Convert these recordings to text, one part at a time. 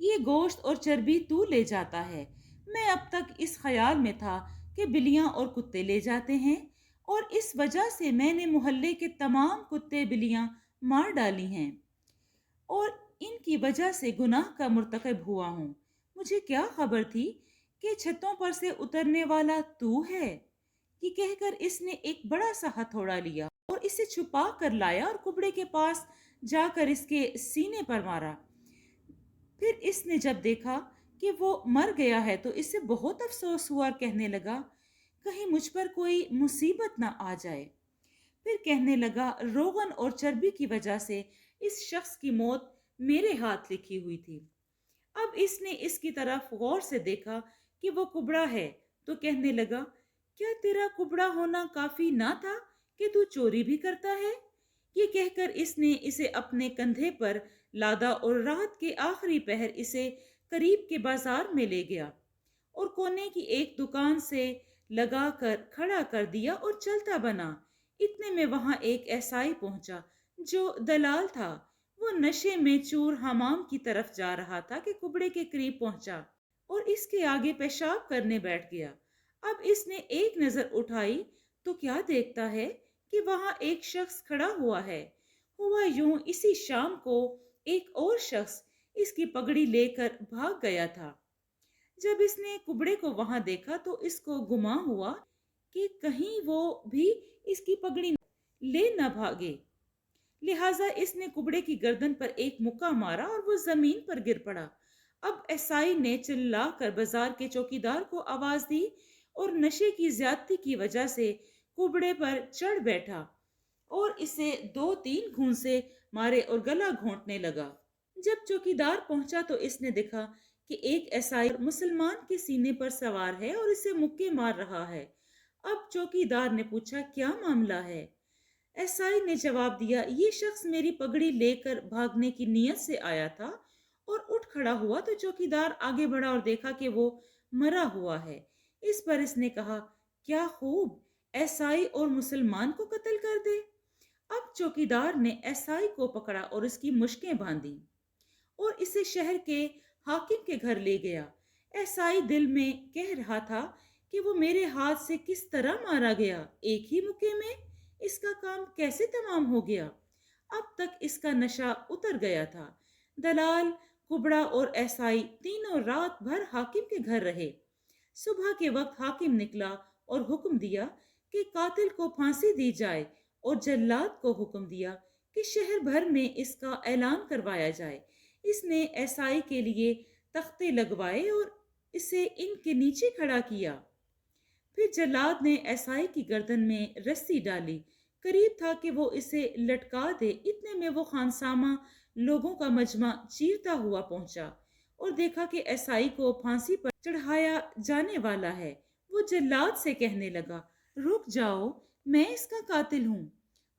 یہ گوشت اور چربی تو لے جاتا ہے۔ میں اب تک اس خیال میں تھا کہ بلیاں اور کتے لے جاتے ہیں، اور اس وجہ سے میں نے محلے کے تمام کتے بلیاں مار ڈالی ہیں اور ان کی وجہ سے گناہ کا مرتکب ہوا ہوں۔ مجھے کیا خبر تھی کہ چھتوں پر سے اترنے والا تو ہے؟ یہ کہہ کر اس نے ایک بڑا سا ہتھوڑا لیا اور اسے چھپا کر لایا اور کبڑے کے پاس جا کر اس کے سینے پر مارا۔ پھر اس نے جب دیکھا کہ وہ مر گیا ہے تو اسے بہت افسوس ہوا اور کہنے لگا کہیں مجھ پر کوئی مصیبت نہ آ جائے۔ پھر کہنے لگا روغن اور چربی کی وجہ سے اس شخص کی موت میرے ہاتھ لکھی ہوئی تھی۔ اب اس نے اس کی طرف غور سے دیکھا کہ وہ کبڑا ہے تو کہنے لگا کیا تیرا کبڑا ہونا کافی نہ تھا کہ تو چوری بھی کرتا ہے؟ یہ کہہ کر اس نے اسے اپنے کندھے پر لادا اور رات کے آخری پہر اسے قریب کے بازار میں لے گیا اور کونے کی ایک دکان سے لگا کر کھڑا کر دیا اور چلتا بنا۔ اتنے میں وہاں ایک ایسائی پہنچا جو دلال تھا۔ وہ نشے میں چور حمام کی طرف جا رہا تھا کہ کبڑے کے قریب پہنچا اور اس کے آگے پیشاب کرنے بیٹھ گیا۔ اب اس نے ایک نظر اٹھائی تو کیا دیکھتا ہے کہ وہاں ایک شخص کھڑا ہوا ہے۔ ہوا یوں اسی شام کو ایک اور شخص اس کی پگڑی لے کر بھاگ گیا تھا۔ جب اس نے کبڑے کو وہاں دیکھا تو اس کو گمان ہوا کہ کہیں وہ بھی اس کی پگڑی لے نہ بھاگے، لہٰذا اس نے کبڑے کی گردن پر ایک مکہ مارا اور وہ زمین پر گر پڑا۔ اب ایسائی نے چلا کر بازار کے چوکیدار کو آواز دی اور نشے کی زیادتی کی وجہ سے کبڑے پر چڑھ بیٹھا اور اسے 2-3 گھونسے مارے اور گلا گھونٹنے لگا۔ جب چوکیدار پہنچا تو اس نے دیکھا کہ ایک عیسائی مسلمان کے سینے پر سوار ہے اور اسے مکے مار رہا ہے۔ اب چوکیدار نے پوچھا کیا معاملہ ہے؟ عیسائی نے جواب دیا یہ شخص میری پگڑی لے کر بھاگنے کی نیت سے آیا تھا اور اٹھ کھڑا ہوا تو چوکیدار آگے بڑھا اور دیکھا کہ وہ مرا ہوا ہے۔ اس پر اس نے کہا کیا خوب، عیسائی اور مسلمان کو قتل کر دے۔ اب چوکیدار نے عیسائی کو پکڑا اور اس کی مشکیں باندھی اور اسے شہر کے حاکم کے گھر لے گیا۔ عیسائی دل میں کہہ رہا تھا کہ وہ میرے ہاتھ سے کس طرح مارا گیا، ایک ہی مکے میں اس کا کام کیسے تمام ہو گیا۔ اب تک اس کا نشہ اتر گیا تھا۔ دلال، کبڑا اور عیسائی تینوں رات بھر حاکم کے گھر رہے۔ صبح کے وقت حاکم نکلا اور حکم دیا کہ قاتل کو پھانسی دی جائے اور جلاد کو حکم دیا کہ شہر بھر میں اس کا اعلان کروایا جائے۔ اس نے عیسائی کے لیے تختے لگوائے اور اسے ان کے نیچے کھڑا کیا۔ پھر جلاد نے عیسائی کی گردن میں رسی ڈالی، قریب تھا کہ وہ اسے لٹکا دے۔ اتنے میں وہ خانسامہ لوگوں کا مجمع چیرتا ہوا پہنچا اور دیکھا کہ عیسائی کو پھانسی پر چڑھایا جانے والا ہے۔ وہ جلاد سے کہنے لگا رک جاؤ، میں اس کا قاتل ہوں۔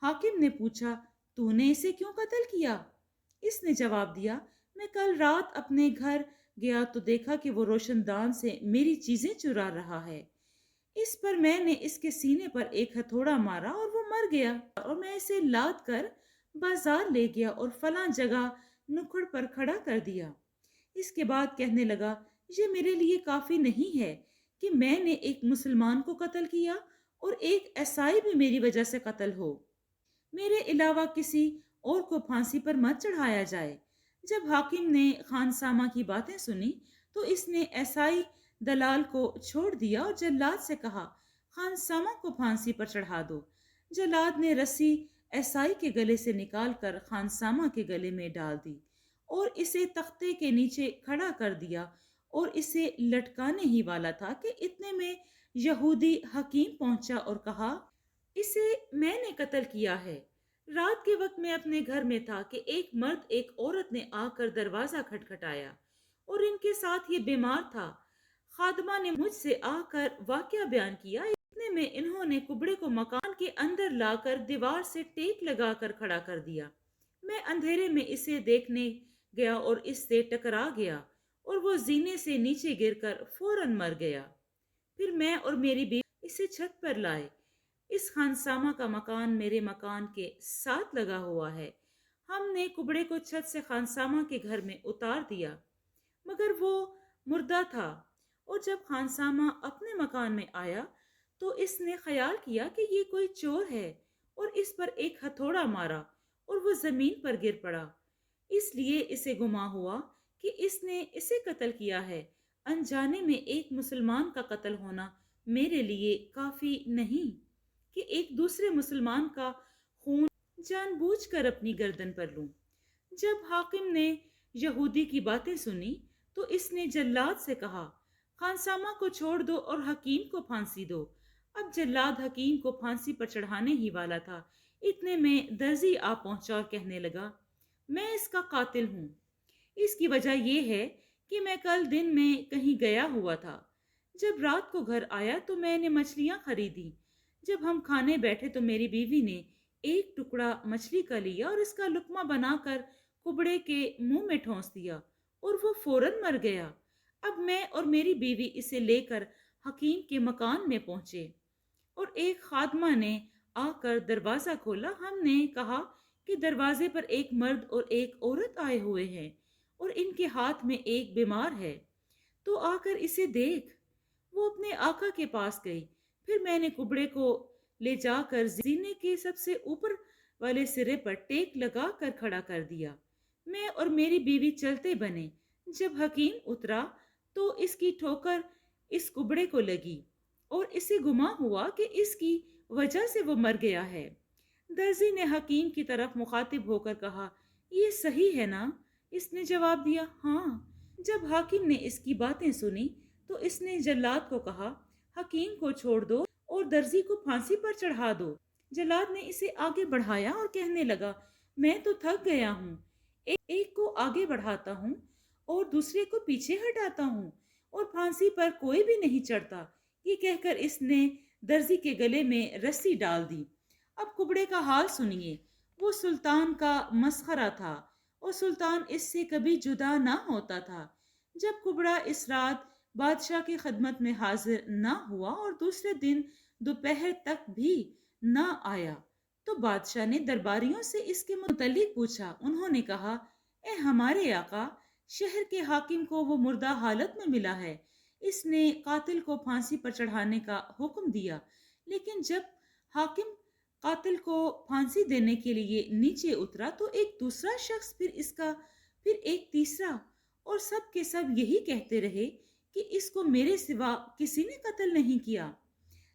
حاکم نے پوچھا تو نے اسے کیوں قتل کیا؟ اس نے جواب دیا میں کل رات اپنے گھر گیا تو دیکھا کہ وہ روشن دان سے میری چیزیں چرا رہا ہے۔ اس پر میں نے اس کے سینے پر ایک ہتھوڑا مارا اور وہ مر گیا اور میں اسے لاد کر بازار لے گیا اور فلاں جگہ نکڑ پر کھڑا کر دیا۔ اس کے بعد کہنے لگا یہ میرے لیے کافی نہیں ہے کہ میں نے ایک مسلمان کو قتل کیا اور ایک عیسائی بھی میری وجہ سے قتل ہو۔ میرے علاوہ کسی اور کو پھانسی پر مت چڑھایا جائے۔ جب حاکم نے خانسامہ کی باتیں سنی تو اس نے عیسائی دلال کو چھوڑ دیا اور جلاد سے کہا خانسامہ کو پھانسی پر چڑھا دو۔ جلاد نے رسی عیسائی کے گلے سے نکال کر خانسامہ کے گلے میں ڈال دی اور اسے تختے کے نیچے کھڑا کر دیا اور اسے لٹکانے ہی والا تھا کہ اتنے میں یہودی حکیم پہنچا اور کہا اسے میں نے قتل کیا ہے۔ رات کے وقت میں اپنے گھر میں تھا کہ ایک مرد ایک عورت نے آ کر دروازہ کھٹکھٹایا اور ان کے ساتھ یہ بیمار تھا۔ خادمہ نے مجھ سے آ کر واقعہ بیان کیا۔ اتنے میں انہوں نے کبڑے کو مکان کے اندر لا کر دیوار سے ٹیک لگا کر کھڑا کر دیا۔ میں اندھیرے میں اسے دیکھنے گیا اور اس سے ٹکرا گیا اور وہ زینے سے نیچے گر کر فوراً مر گیا۔ پھر میں اور میری بیوی اسے چھت پر لائے۔ اس خانسامہ کا مکان میرے مکان کے ساتھ لگا ہوا ہے۔ ہم نے کبڑے کو چھت سے خانسامہ کے گھر میں اتار دیا۔ مگر وہ مردہ تھا۔ اور جب خانسامہ اپنے مکان میں آیا تو اس نے خیال کیا کہ یہ کوئی چور ہے اور اس پر ایک ہتھوڑا مارا اور وہ زمین پر گر پڑا۔ اس لیے اسے گمان ہوا کہ اس نے اسے قتل کیا ہے۔ انجانے میں ایک مسلمان کا قتل ہونا میرے لیے کافی نہیں کہ ایک دوسرے مسلمان کا خون جان بوجھ کر اپنی گردن پر لوں۔ جب حاکم نے یہودی کی باتیں سنی تو اس نے جلاد سے کہا، خانسامہ کو چھوڑ دو اور حکیم کو پھانسی دو۔ اب جلاد حکیم کو پھانسی پر چڑھانے ہی والا تھا، اتنے میں درزی آ پہنچا اور کہنے لگا، میں اس کا قاتل ہوں۔ اس کی وجہ یہ ہے کہ میں کل دن میں کہیں گیا ہوا تھا۔ جب رات کو گھر آیا تو میں نے مچھلیاں خریدی۔ جب ہم کھانے بیٹھے تو میری بیوی نے ایک ٹکڑا مچھلی کا لیا اور اس کا لقمہ بنا کر کبڑے کے منہ میں ٹھونس دیا اور وہ فوراً مر گیا۔ اب میں اور میری بیوی اسے لے کر حکیم کے مکان میں پہنچے اور ایک خادمہ نے آ کر دروازہ کھولا۔ ہم نے کہا کہ دروازے پر ایک مرد اور ایک عورت آئے ہوئے ہیں اور ان کے ہاتھ میں ایک بیمار ہے، تو آ کر اسے دیکھ۔ وہ اپنے آقا کے پاس گئی۔ پھر میں نے کبڑے کو لے جا کر زینے کے سب سے اوپر والے سرے پر ٹیک لگا کر کھڑا کر دیا۔ میں اور میری بیوی چلتے بنے۔ جب حکیم اترا تو اس کی ٹھوکر اس کبڑے کو لگی اور اسے گمان ہوا کہ اس کی وجہ سے وہ مر گیا ہے۔ درزی نے حکیم کی طرف مخاطب ہو کر کہا، یہ صحیح ہے نا؟ اس نے جواب دیا، ہاں۔ جب حاکم نے اس کی باتیں سنی تو اس نے جلاد کو کہا، حکیم کو چھوڑ دو اور درزی کو پھانسی پر چڑھا دو۔ جلاد نے اسے آگے بڑھایا اور کہنے لگا، میں تو تھک گیا ہوں، ایک کو آگے بڑھاتا ہوں اور دوسرے کو پیچھے ہٹاتا ہوں اور پھانسی پر کوئی بھی نہیں چڑھتا۔ یہ کہہ کر اس نے درزی کے گلے میں رسی ڈال دی۔ اب کبڑے کا حال سنیے۔ وہ سلطان کا مسخرہ تھا اور سلطان اس سے کبھی جدا نہ ہوتا تھا۔ جب کبڑا اس رات بادشاہ کی خدمت میں حاضر نہ ہوا اور دوسرے دن دوپہر تک بھی نہ آیا تو بادشاہ نے درباریوں سے اس کے متعلق پوچھا۔ انہوں نے کہا، اے ہمارے آقا، شہر کے حاکم کو وہ مردہ حالت میں ملا ہے۔ اس نے قاتل کو پھانسی پر چڑھانے کا حکم دیا، لیکن جب حاکم قاتل کو پھانسی دینے کے لیے نیچے اترا تو ایک دوسرا شخص، پھر ایک تیسرا، اور سب کے سب یہی کہتے رہے کہ اس کو میرے سوا کسی نے قتل نہیں کیا۔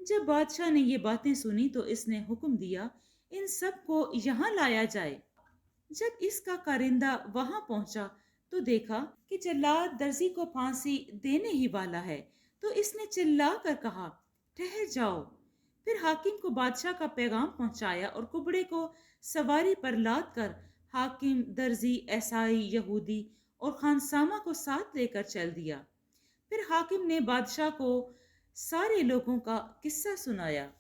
جب بادشاہ نے یہ باتیں سنی تو اس نے حکم دیا، ان سب کو یہاں لایا جائے۔ جب اس کا کارندہ وہاں پہنچا تو دیکھا کہ جلاد درزی کو پھانسی دینے ہی والا ہے، تو اس نے چلا کر کہا، ٹھہر جاؤ۔ پھر حاکم کو بادشاہ کا پیغام پہنچایا اور کبڑے کو سواری پر لاد کر حاکم، درزی، عیسائی، یہودی اور خانسامہ کو ساتھ لے کر چل دیا۔ پھر حاکم نے بادشاہ کو سارے لوگوں کا قصہ سنایا۔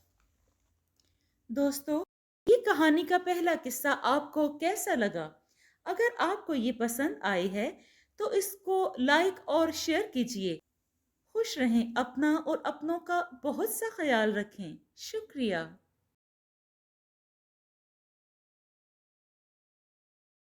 دوستو، یہ کہانی کا پہلا قصہ آپ کو کیسا لگا؟ اگر آپ کو یہ پسند آئی ہے تو اس کو لائک اور شیئر کیجیے۔ خوش رہیں، اپنا اور اپنوں کا بہت سا خیال رکھیں۔ شکریہ۔